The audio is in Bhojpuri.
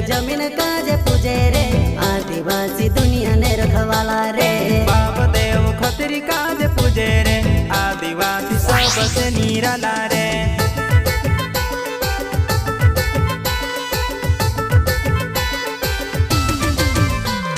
जमीन काज पूजे रे आदिवासी दुनिया ने रखवाला रे। बाप देव खतरी काज पूजे रे आदिवासी सबसे निराला रे।